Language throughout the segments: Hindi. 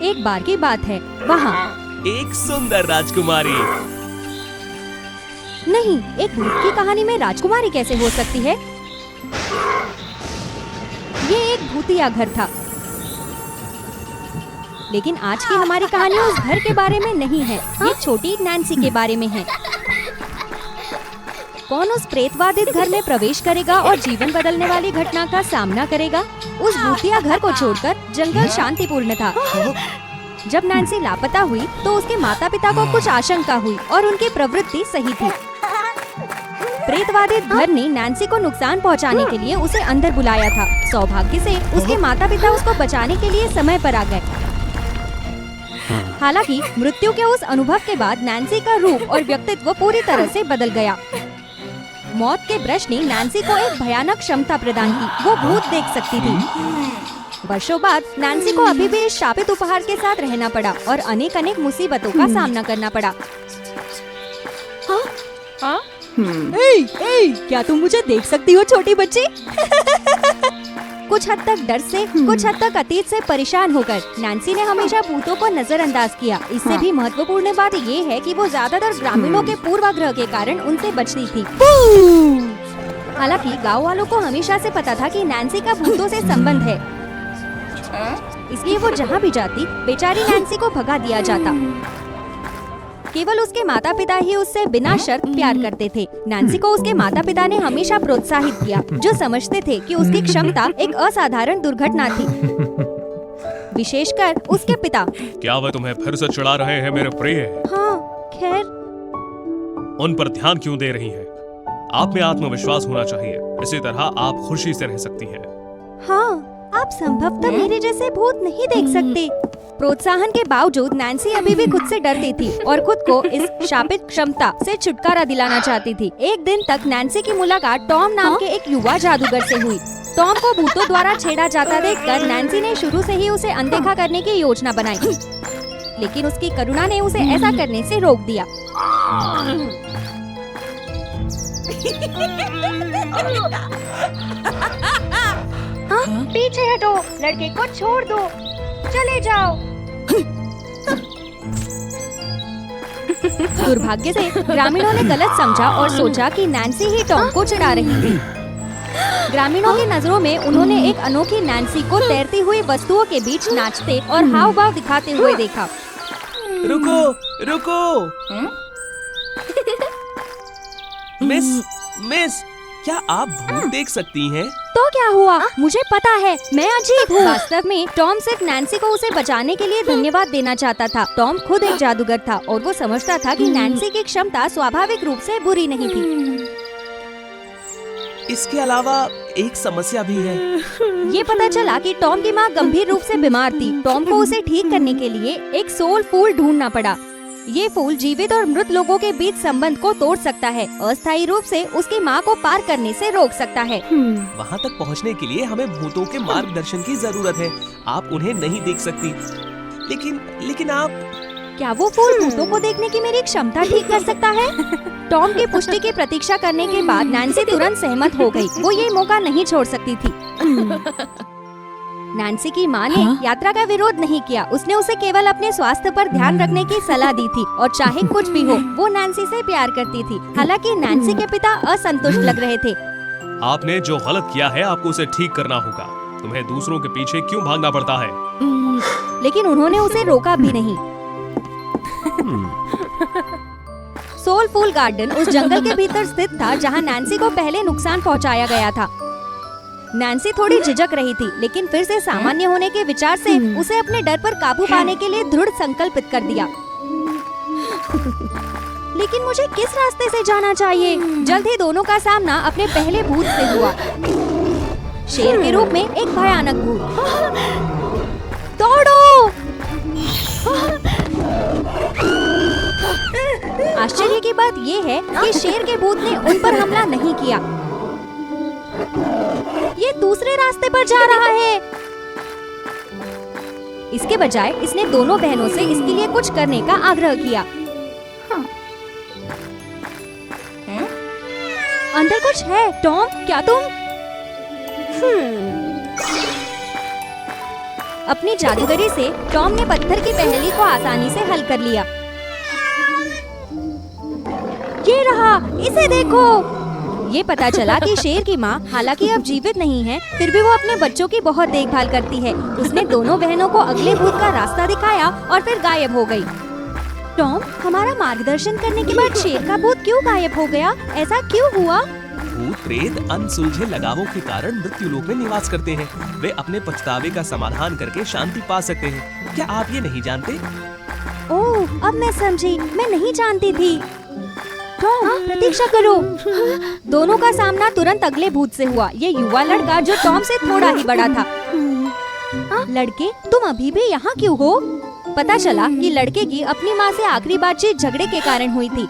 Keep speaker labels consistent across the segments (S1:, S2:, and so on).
S1: एक बार की बात है, वहाँ
S2: एक सुंदर राजकुमारी।
S1: नहीं, एक भूत की कहानी में राजकुमारी कैसे हो सकती है? ये एक भूतिया घर था। लेकिन आज की हमारी कहानी उस घर के बारे में नहीं है, ये छोटी नैन्सी के बारे में है। कौन उस प्रेतवादित घर में प्रवेश करेगा और जीवन बदलने वाली घटना का सामना करेगा? उस भूतिया घर को छोड़कर जंगल शांतिपूर्ण था। जब नैन्सी लापता हुई तो उसके माता पिता को कुछ आशंका हुई और उनकी प्रवृत्ति सही थी। प्रेतवादित घर ने नैन्सी को नुकसान पहुंचाने के लिए उसे अंदर बुलाया था। सौभाग्य से उसके माता पिता उसको बचाने के लिए समय पर आ गए। हालांकि मृत्यु के उस अनुभव के बाद नैन्सी का रूप और व्यक्तित्व पूरी तरह से बदल गया। मौत के ब्रश ने नैन्सी को एक भयानक क्षमता प्रदान की, वो भूत देख सकती थी। वर्षों बाद नैन्सी को अभी भी इस शापित उपहार के साथ रहना पड़ा और अनेक मुसीबतों का सामना करना पड़ा। हाँ? क्या तुम मुझे देख सकती हो छोटी बच्ची? कुछ हद तक डर से, कुछ हद तक अतीत से परेशान होकर नैन्सी ने हमेशा भूतों को नजरअंदाज किया। इससे भी महत्वपूर्ण बात ये है कि वो ज्यादातर ग्रामीणों के पूर्वाग्रह के कारण उनसे बचती थी। हालांकि गांव वालों को हमेशा से पता था कि नैन्सी का भूतों से संबंध है, इसलिए वो जहाँ भी जाती बेचारी नैन्सी को भगा दिया जाता। केवल उसके माता पिता ही उससे बिना शर्त प्यार करते थे। नैन्सी को उसके माता पिता ने हमेशा प्रोत्साहित किया, जो समझते थे कि उसकी क्षमता एक असाधारण दुर्घटना थी। विशेषकर उसके पिता।
S2: क्या वह तुम्हें फिर से चिढ़ा रहे हैं मेरे प्रिय?
S1: हाँ, खैर।
S2: उन पर ध्यान क्यों दे रही हैं? आप में आत्मविश्वास होना चाहिए, इसी तरह आप खुशी से रह सकती हैं।
S1: हाँ, आप संभवतः मेरे जैसे भूत नहीं देख सकते। प्रोत्साहन के बावजूद नैन्सी अभी भी खुद से डरती थी और खुद को इस शापित क्षमता से छुटकारा दिलाना चाहती थी। एक दिन तक नैन्सी की मुलाकात टॉम नाम के एक युवा जादूगर से हुई। टॉम को भूतों द्वारा छेड़ा जाता देखकर नैन्सी ने शुरू से ही उसे अनदेखा करने की योजना बनाई, लेकिन उसकी करुणा ने उसे ऐसा करने से रोक दिया। पीछे हटो, लड़के को छोड़ दो, चले जाओ। दुर्भाग्य से ग्रामीणों ने गलत समझा और सोचा कि नैन्सी ही टॉम को चिढ़ा रही थी। ग्रामीणों की नजरों में उन्होंने एक अनोखी नैन्सी को तैरती हुई वस्तुओं के बीच नाचते और हाव भाव दिखाते हुए देखा।
S2: रुको, रुको। मिस, क्या आप भूत देख सकती हैं?
S1: तो क्या हुआ? मुझे पता है, मैं अजीब हूँ। वास्तव में टॉम सिर्फ नैन्सी को उसे बचाने के लिए धन्यवाद देना चाहता था। टॉम खुद एक जादूगर था और वो समझता था कि नैन्सी की क्षमता स्वाभाविक रूप से बुरी नहीं थी।
S2: इसके अलावा एक समस्या भी है।
S1: ये पता चला कि टॉम की माँ गंभीर रूप से बीमार थी। टॉम को उसे ठीक करने के लिए एक सोल फूल ढूंढना पड़ा। ये फूल जीवित और मृत लोगों के बीच संबंध को तोड़ सकता है, अस्थायी रूप से उसकी माँ को पार करने से रोक सकता है।
S2: वहाँ तक पहुँचने के लिए हमें भूतों के मार्गदर्शन की जरूरत है। आप उन्हें नहीं देख सकती, लेकिन आप।
S1: क्या वो फूल भूतों को देखने की मेरी क्षमता ठीक कर सकता है? टॉम की पुष्टि की प्रतीक्षा करने के बाद नैन्सी तुरंत सहमत हो गई। वो ये मौका नहीं छोड़ सकती थी। नैन्सी की माँ ने यात्रा का विरोध नहीं किया। उसने उसे केवल अपने स्वास्थ्य पर ध्यान रखने की सलाह दी थी और चाहे कुछ भी हो, वो नैन्सी से प्यार करती थी। हालांकि नैन्सी के पिता असंतुष्ट लग रहे थे।
S2: आपने जो गलत किया है, आपको उसे ठीक करना होगा। तुम्हें दूसरों के पीछे क्यों भागना पड़ता है?
S1: लेकिन उन्होंने उसे रोका भी नहीं। सोलफुल गार्डन उस जंगल के भीतर स्थित था जहाँ नैन्सी को पहले नुकसान पहुँचाया गया था। नैन्सी थोड़ी झिझक रही थी, लेकिन फिर से सामान्य होने के विचार से उसे अपने डर पर काबू पाने के लिए दृढ़ संकल्पित कर दिया। लेकिन मुझे किस रास्ते से जाना चाहिए? जल्द ही दोनों का सामना अपने पहले भूत से हुआ, शेर के रूप में एक भयानक भूत। दौड़ो! आश्चर्य की बात ये है कि शेर के भूत ने उन पर हमला नहीं किया। ये दूसरे रास्ते पर जा रहा है। इसके बजाय इसने दोनों बहनों से इसके लिए कुछ करने का आग्रह किया। अंदर कुछ है। टॉम, क्या तुम? अपनी जादूगरी से टॉम ने पत्थर की पहेली को आसानी से हल कर लिया। ये रहा, इसे देखो। ये पता चला कि शेर की माँ हालांकि अब जीवित नहीं है, फिर भी वो अपने बच्चों की बहुत देखभाल करती है। उसने दोनों बहनों को अगले भूत का रास्ता दिखाया और फिर गायब हो गई। टॉम, हमारा मार्गदर्शन करने के बाद शेर का भूत क्यों गायब हो गया? ऐसा क्यों हुआ?
S2: भूत प्रेत अनसुलझे लगावों के कारण मृत्यु लोक में निवास करते हैं। वे अपने पछतावे का समाधान करके शांति पा सकते हैं। क्या आप ये नहीं जानते?
S1: ओह, अब मैं समझी, मैं नहीं जानती थी। टॉम, प्रतीक्षा करो। दोनों का सामना तुरंत अगले भूत से हुआ। ये युवा लड़का जो टॉम से थोड़ा ही बड़ा था। लड़के, तुम अभी भी यहाँ क्यों हो? पता चला कि लड़के की अपनी माँ से आखिरी बातचीत झगड़े के कारण हुई थी।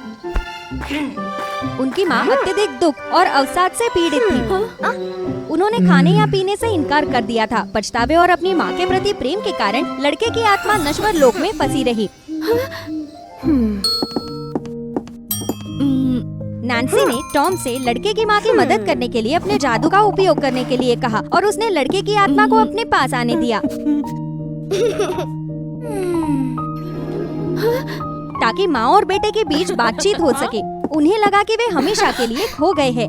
S1: उनकी माँ अत्यधिक दुख और अवसाद से पीड़ित थी। उन्होंने खाने या पीने से इनकार कर दिया था। पछतावे और अपनी माँ के प्रति प्रेम के कारण लड़के की आत्मा नश्वर लोक में फंसी रही। नैन्सी ने टॉम से लड़के की माँ की मदद करने के लिए अपने जादू का उपयोग करने के लिए कहा और उसने लड़के की आत्मा को अपने पास आने दिया ताकि माँ और बेटे के बीच बातचीत हो सके। उन्हें लगा कि वे हमेशा के लिए खो गए हैं।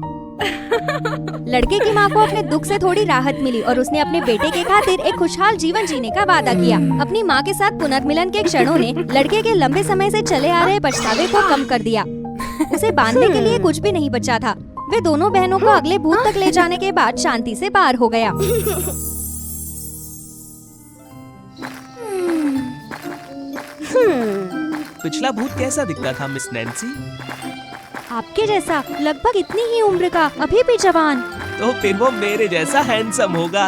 S1: लड़के की माँ को अपने दुख से थोड़ी राहत मिली और उसने अपने बेटे के खातिर एक खुशहाल जीवन जीने का वादा किया। अपनी माँ के साथ पुनर्मिलन के क्षणों ने लड़के के लंबे समय से चले आ रहे पछतावे को कम कर दिया। उसे बांधने के लिए कुछ भी नहीं बचा था। वे दोनों बहनों को अगले भूत तक ले जाने के बाद शांति से पार हो गया।
S2: पिछला भूत कैसा दिखता था मिस नैन्सी?
S1: आपके जैसा, लगभग इतनी ही उम्र का, अभी भी जवान।
S2: तो फिर वो मेरे जैसा हैंडसम होगा।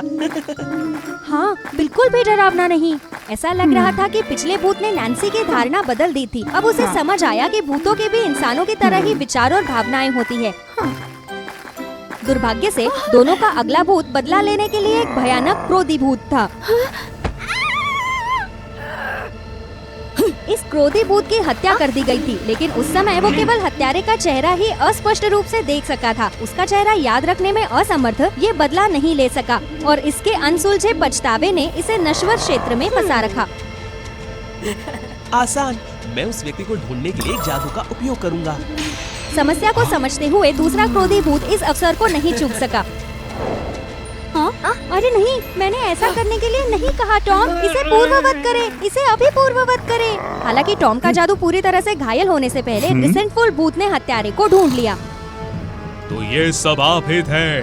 S1: हाँ, बिल्कुल भी डरावना नहीं। ऐसा लग रहा था कि पिछले भूत ने नैन्सी की धारणा बदल दी थी। अब उसे समझ आया कि भूतों के भी इंसानों की तरह ही विचार और भावनाएं होती है। दुर्भाग्य से दोनों का अगला भूत बदला लेने के लिए एक भयानक क्रोधी भूत था। इस क्रोधी भूत की हत्या कर दी गई थी, लेकिन उस समय वो केवल हत्यारे का चेहरा ही अस्पष्ट रूप से देख सका था। उसका चेहरा याद रखने में असमर्थ ये बदला नहीं ले सका और इसके अनसुलझे पछतावे ने इसे नश्वर क्षेत्र में फंसा रखा।
S2: आसान, मैं उस व्यक्ति को ढूंढने के लिए एक जादू का उपयोग करूंगा।
S1: समस्या को समझते हुए दूसरा क्रोधी भूत इस अवसर को नहीं चूक सका। अरे नहीं, मैंने ऐसा करने के लिए नहीं कहा टॉम। इसे पूर्ववत करे, इसे अभी पूर्ववत करे। हालांकि टॉम का जादू पूरी तरह से घायल होने से पहले रिसेंटफुल भूत ने हत्यारे को ढूंढ लिया।
S3: तो ये सब आप ही थे।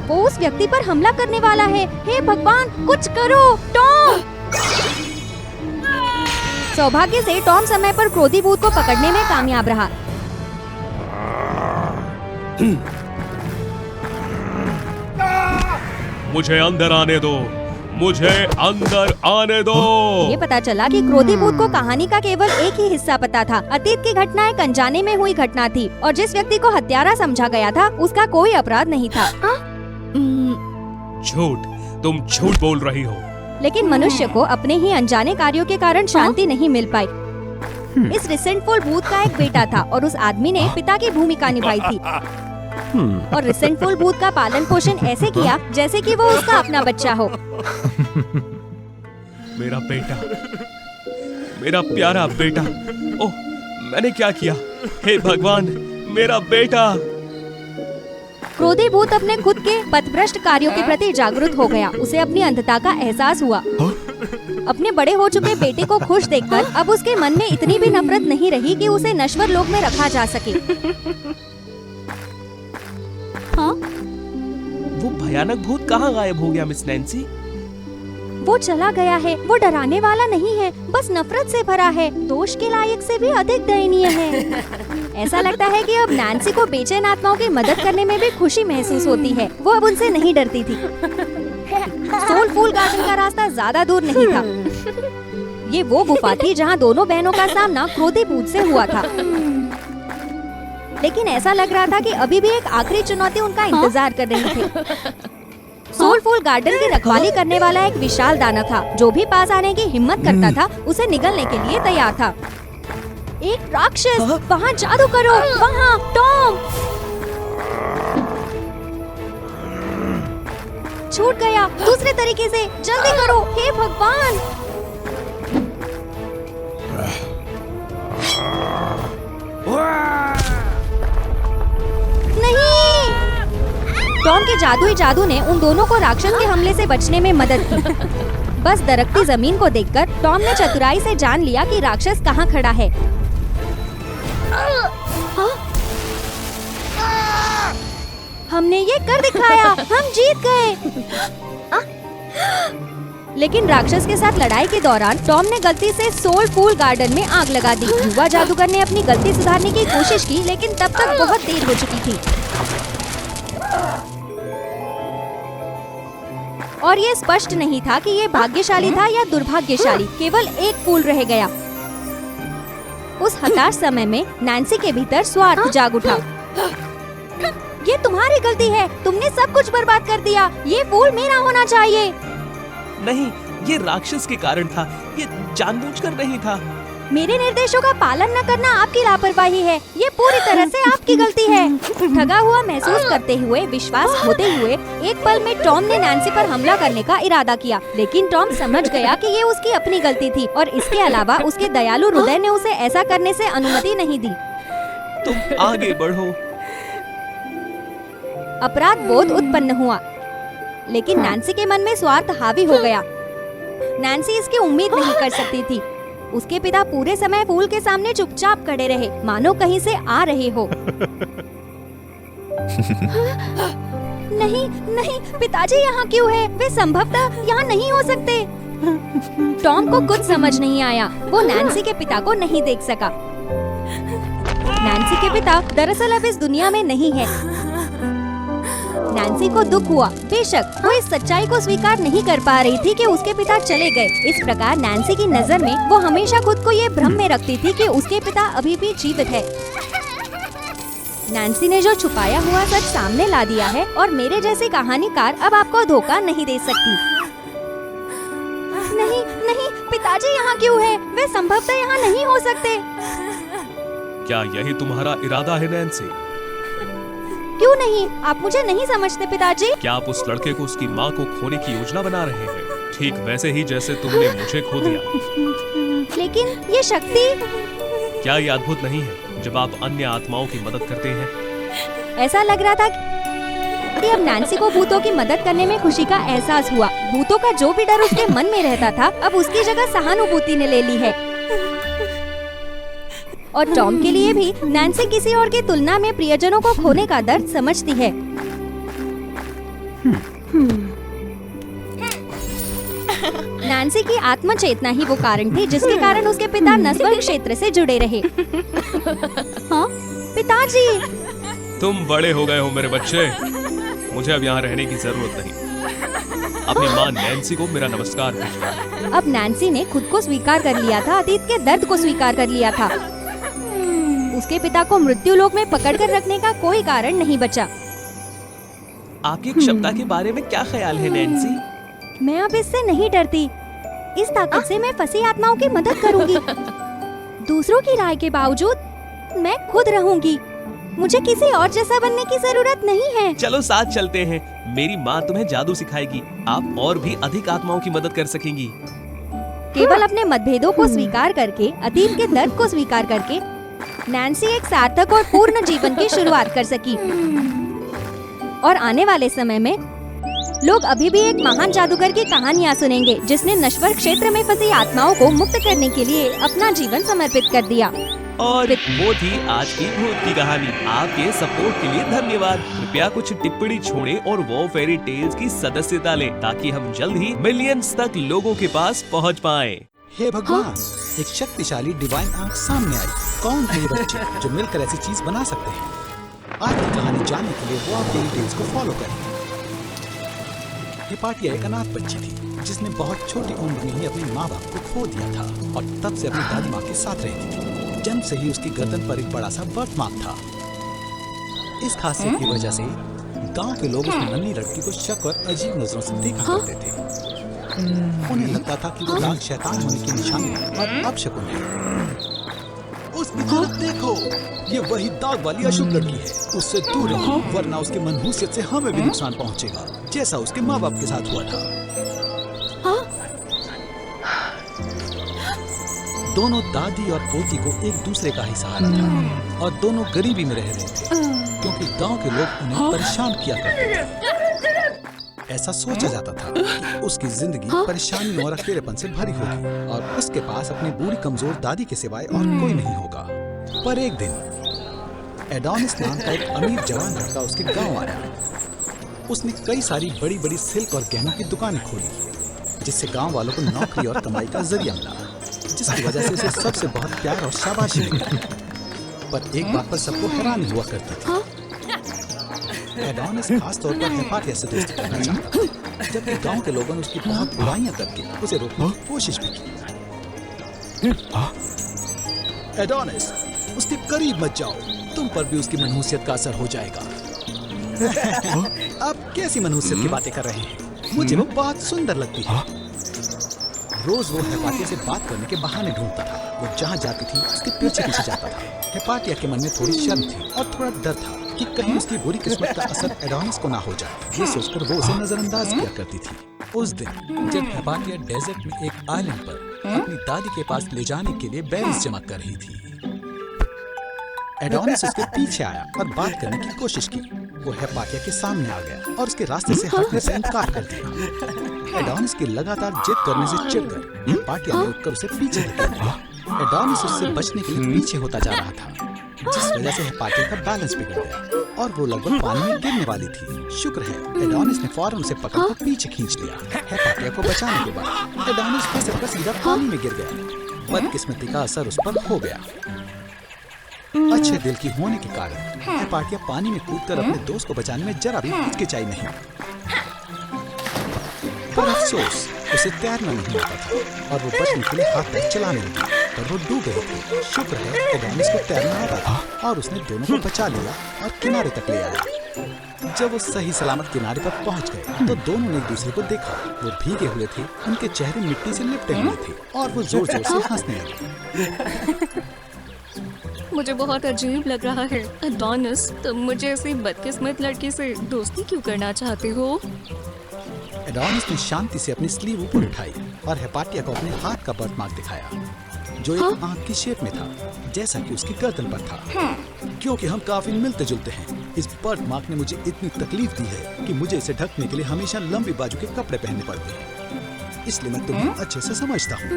S1: वो उस व्यक्ति पर हमला करने वाला है। हे भगवान, कुछ करो टॉम। सौभाग्य से टॉम समय पर क्रोधी भूत को पकड़ने में कामयाब रहा।
S3: मुझे अंदर आने दो, मुझे अंदर आने दो।
S1: ये पता चला कि क्रोधी भूत को कहानी का केवल एक ही हिस्सा पता था। अतीत की घटना एक अनजाने में हुई घटना थी और जिस व्यक्ति को हत्यारा समझा गया था उसका कोई अपराध नहीं था।
S3: झूठ, तुम झूठ बोल रही हो।
S1: लेकिन मनुष्य को अपने ही अनजाने कार्यों के कारण शांति नहीं मिल पाई। इस रिसेंटफुल भूत का एक बेटा था और उस आदमी ने पिता की भूमिका निभाई थी और रिसेंटफुल भूत का पालन पोषण ऐसे किया जैसे कि वो उसका अपना बच्चा हो।
S3: मेरा बेटा, मेरा प्यारा बेटा। ओह, मैंने क्या किया? हे भगवान, मेरा बेटा।
S1: क्रोधी भूत अपने खुद के पथभ्रष्ट कार्यों के प्रति जागरूक हो गया। उसे अपनी अंधता का एहसास हुआ। अपने बड़े हो चुके बेटे को खुश देखकर अब उसके मन में इतनी भी नफरत नहीं रही कि उसे नश्वर लोक में रखा जा सके। हाँ?
S2: वो भयानक भूत कहाँ गायब हो गया मिस नैन्सी?
S1: वो चला गया है। वो डराने वाला नहीं है, बस नफरत से भरा है। दोष के लायक से भी अधिक दयनीय है। ऐसा लगता है कि अब नैन्सी को बेचैन आत्माओं की मदद करने में भी खुशी महसूस होती है। वो अब उनसे नहीं डरती थी। सोलफुल गार्डन का रास्ता ज्यादा दूर नहीं था। ये वो गुफा थी जहाँ दोनों बहनों का सामना क्रोधी भूत से हुआ था। लेकिन ऐसा लग रहा था कि अभी भी एक आखिरी चुनौती उनका इंतजार कर रही थी। सोलफुल गार्डन की रखवाली करने वाला एक विशाल दानव था जो भी पास आने की हिम्मत करता था उसे निगलने के लिए तैयार था। एक राक्षस, वहाँ जादू करो, वहाँ टॉम। छूट गया। दूसरे तरीके से जल्दी करो, हे भगवान। नहीं, टॉम के जादुई जादू ने उन दोनों को राक्षस के हमले से बचने में मदद की। बस दरकती जमीन को देखकर टॉम ने चतुराई से जान लिया कि राक्षस कहाँ खड़ा है। हमने ये कर दिखाया, हम जीत गए। लेकिन राक्षस के साथ लड़ाई के दौरान टॉम ने गलती से सोल फूल गार्डन में आग लगा दी। युवा जादूगर ने अपनी गलती सुधारने की कोशिश की, लेकिन तब तक बहुत देर हो चुकी थी। और ये स्पष्ट नहीं था कि ये भाग्यशाली था या दुर्भाग्यशाली। केवल एक फूल रह गया। उस हताश समय में नैन्सी के भीतर स्वार्थ जाग उठा। ये तुम्हारी गलती है, तुमने सब कुछ बर्बाद कर दिया। ये फूल मेरा होना चाहिए।
S2: नहीं, ये राक्षस के कारण था, ये जानबूझकर नहीं था।
S1: मेरे निर्देशों का पालन न करना आपकी लापरवाही है। ये पूरी तरह से आपकी गलती है। ठगा हुआ महसूस करते हुए, विश्वास खोते हुए, एक पल में टॉम ने नैन्सी पर हमला करने का इरादा किया। लेकिन टॉम समझ गया कि ये उसकी अपनी गलती थी और इसके अलावा उसके दयालु हृदय ने उसे ऐसा करने से अनुमति नहीं दी।
S2: तुम आगे बढ़ो।
S1: अपराध बोध उत्पन्न हुआ, लेकिन नैन्सी के मन में स्वार्थ हावी हो गया। नैन्सी इसकी उम्मीद नहीं कर सकती थी। उसके पिता पूरे समय फूल के सामने चुपचाप खड़े रहे, मानो कहीं से आ रहे हो। नहीं नहीं, पिताजी यहाँ क्यों है? वे संभवतः यहाँ नहीं हो सकते। टॉम को कुछ समझ नहीं आया। वो नैन्सी के पिता को नहीं देख सका। नैन्सी के पिता दरअसल अब इस दुनिया में नहीं है। नैन्सी को दुख हुआ। बेशक वो इस सच्चाई को स्वीकार नहीं कर पा रही थी कि उसके पिता चले गए। इस प्रकार नैन्सी की नजर में वो हमेशा खुद को ये भ्रम में रखती थी कि उसके पिता अभी भी जीवित है। नैन्सी ने जो छुपाया हुआ सच सामने ला दिया है और मेरे जैसे कहानीकार अब आपको धोखा नहीं दे सकती। नहीं नहीं, पिताजी यहाँ क्यों है? वे संभवतः यहाँ नहीं हो सकते।
S3: क्या यही तुम्हारा इरादा है नैन्सी?
S1: क्यों नहीं? आप मुझे नहीं समझते पिताजी।
S3: क्या आप उस लड़के को उसकी माँ को खोने की योजना बना रहे हैं? ठीक वैसे ही जैसे तुमने मुझे खो दिया।
S1: लेकिन ये शक्ति,
S3: क्या ये अद्भुत नहीं है जब आप अन्य आत्माओं की मदद करते हैं?
S1: ऐसा लग रहा था कि अब नैन्सी को भूतों की मदद करने में खुशी का एहसास हुआ। भूतों का जो भी डर उसके मन में रहता था, अब उसकी जगह सहानुभूति ने ले ली है। और टॉम के लिए भी नैन्सी किसी और की तुलना में प्रियजनों को खोने का दर्द समझती है। नैन्सी की आत्मचेतना ही वो कारण थी जिसके कारण उसके पिता नस्वर्ग क्षेत्र से जुड़े रहे। हाँ? पिताजी,
S3: तुम बड़े हो गए हो मेरे बच्चे। मुझे अब यहाँ रहने की जरूरत नहीं। अपनी माँ नैन्सी को मेरा नमस्कार भेजना।
S1: अब नैन्सी ने खुद को स्वीकार कर लिया था, अतीत के दर्द को स्वीकार कर लिया था। उसके पिता को मृत्यु लोक में पकड़कर रखने का कोई कारण नहीं बचा।
S2: आपकी क्षमता के बारे में क्या ख्याल है नैन्सी?
S1: मैं अब इससे नहीं डरती। इस ताकत से मैं फंसी आत्माओं की मदद करूंगी। दूसरों की राय के बावजूद मैं खुद रहूंगी। मुझे किसी और जैसा बनने की जरूरत नहीं है।
S2: चलो साथ चलते हैं। मेरी माँ तुम्हें जादू सिखाएगी। आप और भी अधिक आत्माओं की मदद कर सकेंगी।
S1: केवल अपने मतभेदों को स्वीकार करके, अतीत के दर्द को स्वीकार करके नैन्सी एक सार्थक और पूर्ण जीवन की शुरुआत कर सकी। और आने वाले समय में लोग अभी भी एक महान जादूगर की कहानियाँ सुनेंगे जिसने नश्वर क्षेत्र में फंसी आत्माओं को मुक्त करने के लिए अपना जीवन समर्पित कर दिया।
S2: और वो थी आज की भूत की कहानी। आपके सपोर्ट के लिए धन्यवाद। कृपया कुछ टिप्पणी छोड़ें और वो फेरी टेल्स की सदस्यता लें ताकि हम जल्द ही मिलियंस तक लोगों के पास पहुंच पाएं।
S4: हे भगवान, एक शक्तिशाली डिवाइन आंख सामने आई। कौन है ये बच्चे जो मिलकर ऐसी चीज बना सकते हैं? आज की कहानी जानने के लिए वो आप फेरी टेल्स को फॉलो करें। हिपाटिया एक अनाथ बच्ची थी जिसने बहुत छोटी उम्र में ही अपने माँ बाप को खो दिया था और तब से अपनी दादी माँ के साथ रहती थी। जन्म से ही उसकी गर्दन पर एक बड़ा सा बर्थ मार्क था। इस खासियत की वजह से गांव के लोग उस नन्ही लड़की को शक और अजीब नजरों से देखा करते थे। उन्हें लगता था कि वो दाग शैतान होने की निशानी और अपशकुन है। उसकी तरफ देखो, ये वही दाग वाली अशुभ लड़की है। उससे दूर रहो वरना उसके मनहूसियत से हमें भी नुकसान पहुंचेगा। जैसा उसके माँ बाप के साथ हुआ था। दोनों दादी और पोती को एक दूसरे का ही सहारा था और दोनों गरीबी में रह रहे थे क्योंकि गांव के लोग उन्हें परेशान किया करते थे। ऐसा सोचा जाता था कि उसकी जिंदगी परेशानी और अकेलेपन से भरी होगी और उसके पास अपनी बूढ़ी कमजोर दादी के सिवाय और कोई नहीं होगा। पर एक दिन एडोनिस नाम का एक अमीर जवान लड़का उसके गांव आया। उसने कई सारी बड़ी बड़ी सिल्क और गहनों की दुकानें खोली जिससे गांव वालों को नौकरी और कमाई का जरिया मिला, जिसकी वजह से उसे सबसे बहुत प्यार और शाबाशी मिली। पर एक बात पर सबको हैरानी हुआ करती थी। एडोनिस खास तौर पर हेपाटिया से दोस्ती करना चाहता था, जबकि गांव के लोगों ने उसकी बहुत बुराइयां करके उसे रोकने की कोशिश भी की। एडोनिस, उसके करीब मत जाओ, तुम पर भी उसकी मनहूसियत का असर हो जाएगा। आप कैसी मनहूसियत की बातें कर रहे हैं? मुझे वो बहुत सुंदर लगती है। रोज वो हेपाटिया से बात करने के बहाने ढूंढता था। वो जहाँ जाती थी उसके पीछे पीछे जाता था। हेपाटिया के मन में थोड़ी शर्म थी और थोड़ा डर था कि कहीं उसकी बुरी किस्मत का असर एडोनिस को ना हो जाए। ये सोचकर वो उसे नजरअंदाज किया करती थी। उस दिन जब हेपाटिया डेजर्ट में एक आइलैंड पर अपनी दादी के पास ले जाने के लिए बेरीज जमा कर रही थी, एडोनिस उसके पीछे आया और बात करने की कोशिश की। वो हेपाटिया के सामने आ गया और उसके रास्ते से हटने से इनकार कर दिया। एडोनिस की लगातार जिद करने से चिढ़कर हेपाटिया ने उठकर उसे पीछे धकेल दिया। एडोनिस उससे बचने के लिए पीछे होता जा रहा था, जिस वजह से हेपाटिया का बैलेंस बिगड़ गया और वो लगभग पानी में गिरने वाली थी। शुक्र है एडोनिस ने फौरन उसे पकड़कर पीछे खींच लिया। हेपाटिया को बचाने के बाद एडोनिस फिसलकर सीधा पानी में गिर गया। बदकिस्मती का असर उस पर हो गया। अच्छे दिल की होने के कारण हेपाटिया पानी में कूदकर अपने दोस्त को बचाने में जरा भी हिचकिचाई नहीं। पर अफसोस उसे तैरना नहीं आता था और वो बचने के लिए हाथ पैर चलाने लगी, पर वो डूब गई थी। शुक्र है एडोनिस को तैरना आता था और उसने दोनों को बचा लिया और किनारे तक ले आया। जब वो सही सलामत किनारे पर पहुंच गए तो दोनों ने एक दूसरे को देखा। वो भीगे हुए थे, उनके चेहरे मिट्टी से लिपटे हुए थे और वो जोर जोर से हंसने लगे।
S5: मुझे बहुत अजीब लग रहा है। एडोनिस, तुम मुझे ऐसी बदकिस्मत लड़की से दोस्ती क्यों करना चाहते हो?
S4: एडोनिस ने शांति से अपनी स्लीव ऊपर उठाई और हेपाटिया को अपने हाथ का बर्थमार्क दिखाया, जो एक आंख की शेप में था, जैसा कि उसकी गर्दन पर था। क्योंकि हम काफी मिलते जुलते हैं, इस बर्थमार्क ने मुझे इतनी तकलीफ दी है कि मुझे इसे ढकने के लिए हमेशा लंबी बाजू के कपड़े पहनने पड़ते हैं, इसलिए मैं तुम्हें अच्छे से समझता हूँ।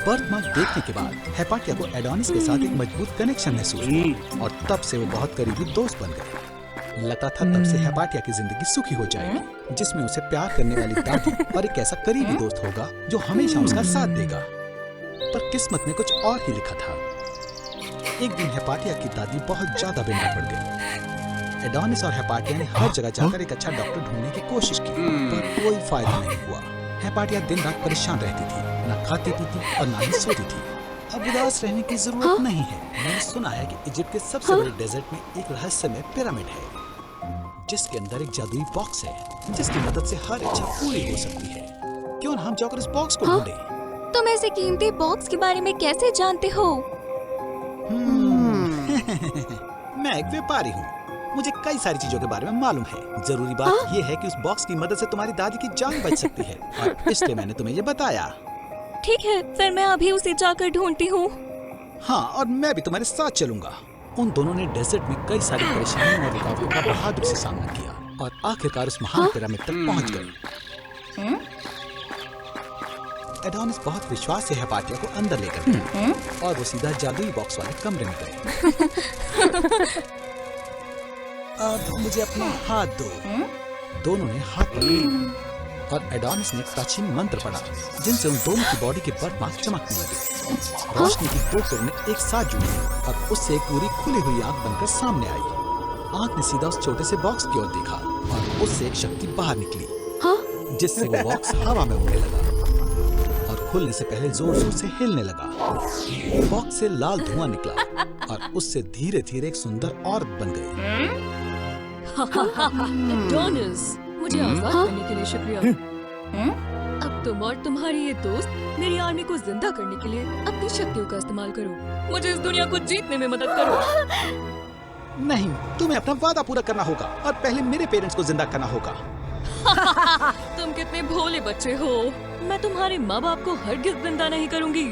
S4: बर्थमार्क देखने के बाद हेपाटिया को एडोनिस के साथ एक मजबूत कनेक्शन महसूस हुआ और तब से वो बहुत करीबी दोस्त बन गए। लगता था तब से हेपाटिया की जिंदगी सुखी हो जाएगी, जिसमें उसे प्यार करने वाली दादी और एक ऐसा करीबी दोस्त होगा जो हमेशा उसका साथ देगा। पर किस्मत में कुछ और ही लिखा था। एक दिन हेपाटिया की दादी बहुत ज्यादा बीमार पड़ गई। एडोनिस और हेपाटिया ने हर जगह जाकर एक अच्छा डॉक्टर ढूंढने की कोशिश की, पर कोई फायदा नहीं हुआ। हेपाटिया दिन रात परेशान रहती थी, न खाती पीती और न ही सोती थी। अब उदास रहने की जरूरत नहीं है। मैंने सुना है कि इजिप्ट के सबसे बड़े डेजर्ट में एक रहस्यमय पिरामिड है, जिसके अंदर एक जादुई बॉक्स है, जिसकी मदद से हर इच्छा पूरी हो सकती है। क्यों न हम जाकर इस बॉक्स को ढूंढें?
S5: तुम ऐसे कीमती बॉक्स के बारे में कैसे जानते हो?
S4: मैं एक व्यापारी हूँ, मुझे कई सारी चीजों के बारे में मालूम है। जरूरी बात यह है कि उस बॉक्स की मदद से तुम्हारी दादी की जान बच सकती है और इसलिए मैंने तुम्हें ये बताया।
S5: ठीक है, फिर मैं अभी उसे जाकर ढूंढती हूँ।
S4: हाँ, और मैं भी तुम्हारे साथ चलूंगा। उन दोनों ने डेजर्ट में कई सारी परेशानियों और रुकावटों का बहादुरी से सामना किया और आखिरकार उस महान पिरामिड तक पहुंच गए। एडोनिस बहुत विश्वास से हेपाटिया को अंदर लेकर गया और वो सीधा जादुई बॉक्स वाले कमरे में गए। अब मुझे अपना हाथ दो। दोनों ने हाथ पकड़े और एडोनिस ने एक प्राचीन मंत्र पढ़ा, जिनसे उन दोनों की बॉडी के बर्थमार्क चमकने लगे। रोशनी की दो किरणें एक साथ जुड़ी और उससे एक पूरी खुली हुई आंख बनकर सामने आई। आंख ने सीधा उस छोटे से बॉक्स की ओर देखा और उससे एक शक्ति बाहर निकली, जिससे वो बॉक्स हवा में उड़ने लगा और खुलने से पहले जोर जोर से हिलने लगा। बॉक्स से लाल धुआं निकला और उससे धीरे धीरे एक सुंदर औरत बन गई।
S5: एडोनिस, मुझे आजाद करने के लिए शुक्रिया। अब तुम और तुम्हारी ये दोस्त मेरी आर्मी को जिंदा करने के लिए अपनी शक्तियों का इस्तेमाल करो। मुझे इस दुनिया को जीतने में मदद करो।
S4: नहीं, तुम्हें अपना वादा पूरा करना होगा और पहले मेरे पेरेंट्स को जिंदा करना होगा।
S5: तुम कितने भोले बच्चे हो। मैं तुम्हारे माँ बाप को हरगिज जिंदा नहीं करूंगी।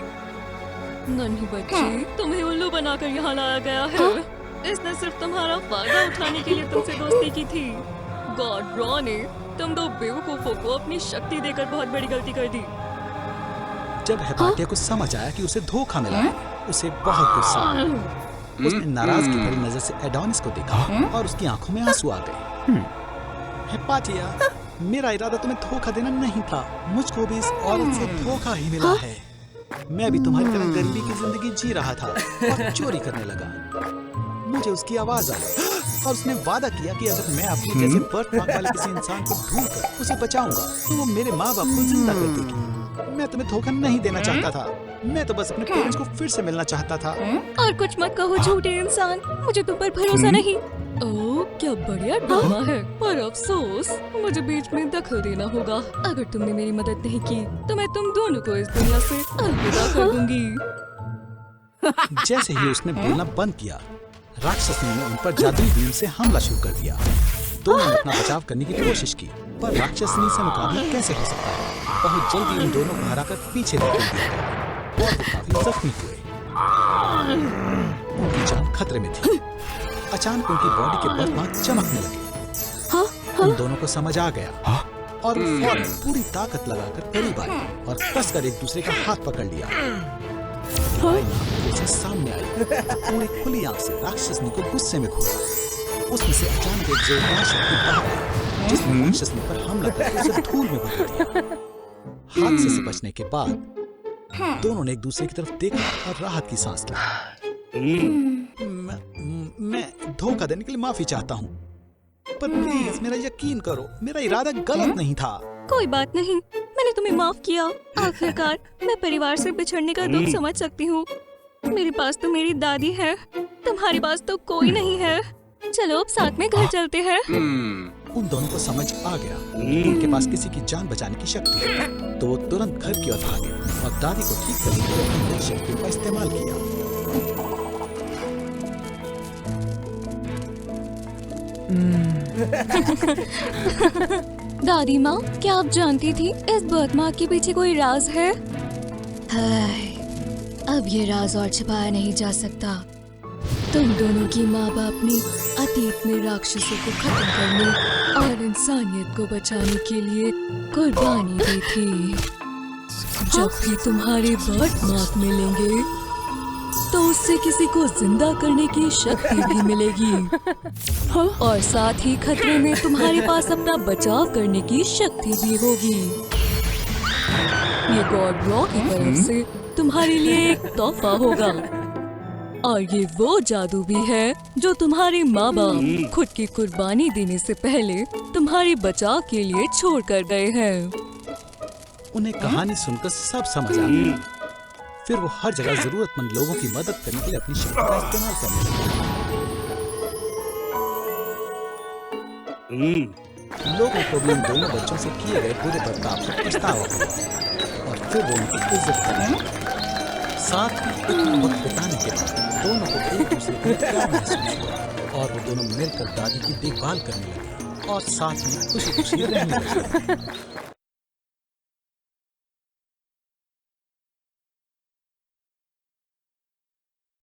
S5: नन्ही बच्ची, तुम्हें उल्लू बनाकर यहाँ लाया गया है। इसने सिर्फ तुम्हारा फायदा उठाने के लिए तुमसे दोस्ती की थी। गॉड रॉ ने तुम दो बेवकूफों को अपनी शक्ति देकर बहुत बड़ी गलती कर दी।
S4: जब हेपाटिया को समझ आया कि उसे धोखा मिला, उसे बहुत गुस्सा आया। उसने नाराजगी भरी नजर से एडोनिस को देखा और उसकी आंखों में आंसू आ गए। हेपाटिया, मेरा इरादा तुम्हें धोखा देना नहीं था। मुझको भी इस औरत से धोखा ही मिला है। मैं भी तुम्हारी तरह गरीबी की जिंदगी जी रहा था और चोरी करने लगा। मुझे उसकी आवाज आई और उसने वादा किया कि अगर मैं अपने जैसे बर्थ वाले किसी इंसान को ढूंढकर उसे बचाऊंगा तो वो मेरे माँ बाप को जिंदा कर देगी। मैं तुम्हें धोखा नहीं देना चाहता था। मैं तो बस अपने पेरेंट्स को फिर से मिलना चाहता था।
S5: और कुछ मत कहो झूठे इंसान, मुझे तुम पर भरोसा नहीं। ओह, क्या बढ़िया ड्रामा है। पर अफसोस, मुझे बीच में दखल देना होगा। अगर तुमने मेरी मदद नहीं की तो मैं तुम दोनों को इस दुनिया से अलविदा कर दूंगी।
S4: जैसे ही उसने बोलना बंद किया, राक्षसनी ने उन पर जादुई बीम से हमला शुरू कर दिया। दोनों ने अपना बचाव करने की कोशिश की, पर राक्षसनी से मुकाबला कैसे हो सकता है। बहुत जल्दी उन दोनों को हराकर पीछे धकेल दिया गया और वो काफी जख्मी हुए। उनकी जान खतरे में थी। अचानक उनकी बॉडी के बर्तमान चमकने लगे। उन दोनों को समझ आ गया और वो फौरन पूरी ताकत लगाकर करीब आए और कसकर एक दूसरे का हाथ पकड़ लिया। से सामने आई, पूरी खुली आंख से राक्षसनी को गुस्से में घूरा। उसमें से अचानक एक जोरदार शक्ति बाहर आई, जिसने राक्षसनी पर हमला करके उसे धूल में बदल दिया। हादसे से बचने के बाद दोनों ने एक दूसरे की तरफ देखा और राहत की सांस ली। मैं धोखा देने के लिए माफी चाहता हूँ, पर प्लीज मेरा यकीन करो, मेरा इरादा गलत नहीं था।
S5: कोई बात नहीं, मैंने तुम्हें माफ किया। आखिरकार मैं परिवार से बिछड़ने का दुख समझ सकती हूँ। मेरे पास तो मेरी दादी है, तुम्हारे पास तो कोई नहीं है। चलो अब साथ में घर चलते हैं।
S4: उन दोनों को समझ आ गया कि उनके पास किसी की जान बचाने की शक्ति है, तो वो तुरंत घर की ओर भागे और दादी को ठीक करने के लिए अपनी नई शक्तियों का इस्तेमाल किया।
S5: दादी माँ, क्या आप जानती थी इस बर्थ के पीछे कोई राज है? हाय, अब ये राज और छुपाया नहीं जा सकता। तुम दोनों की माँ बाप ने अतीत में राक्षसों को खत्म करने और इंसानियत को बचाने के लिए कुर्बानी दी थी। जब भी तुम्हारे बर्थ मिलेंगे तो उससे किसी को जिंदा करने की शक्ति भी मिलेगी और साथ ही खतरे में तुम्हारे पास अपना बचाव करने की शक्ति भी होगी। ये गॉड रॉ की तरफ से तुम्हारे लिए एक तोहफा होगा और ये वो जादू भी है जो तुम्हारे माँ बाप खुद की कुर्बानी देने से पहले तुम्हारे बचाव के लिए छोड़ कर गए हैं।
S4: उन्हें कहानी सुनकर सब समझ आ गया। फिर वो हर जगह जरूरतमंद लोगों की मदद करने के लिए अपनी शक्ति का इस्तेमाल करने लगे। लोगों को भी इन दोनों बच्चों से किए गए बुरे बर्ताव पर पछतावा हुआ और फिर वो उनकी इज्जत करने लगे। साथ ही इतना वक्त बिताने के बाद दोनों को एक दूसरे को प्यार महसूस हुआ और वो दोनों मिलकर दादी की देखभाल करने लगे और साथ में खुशी खुशी रहने लगे।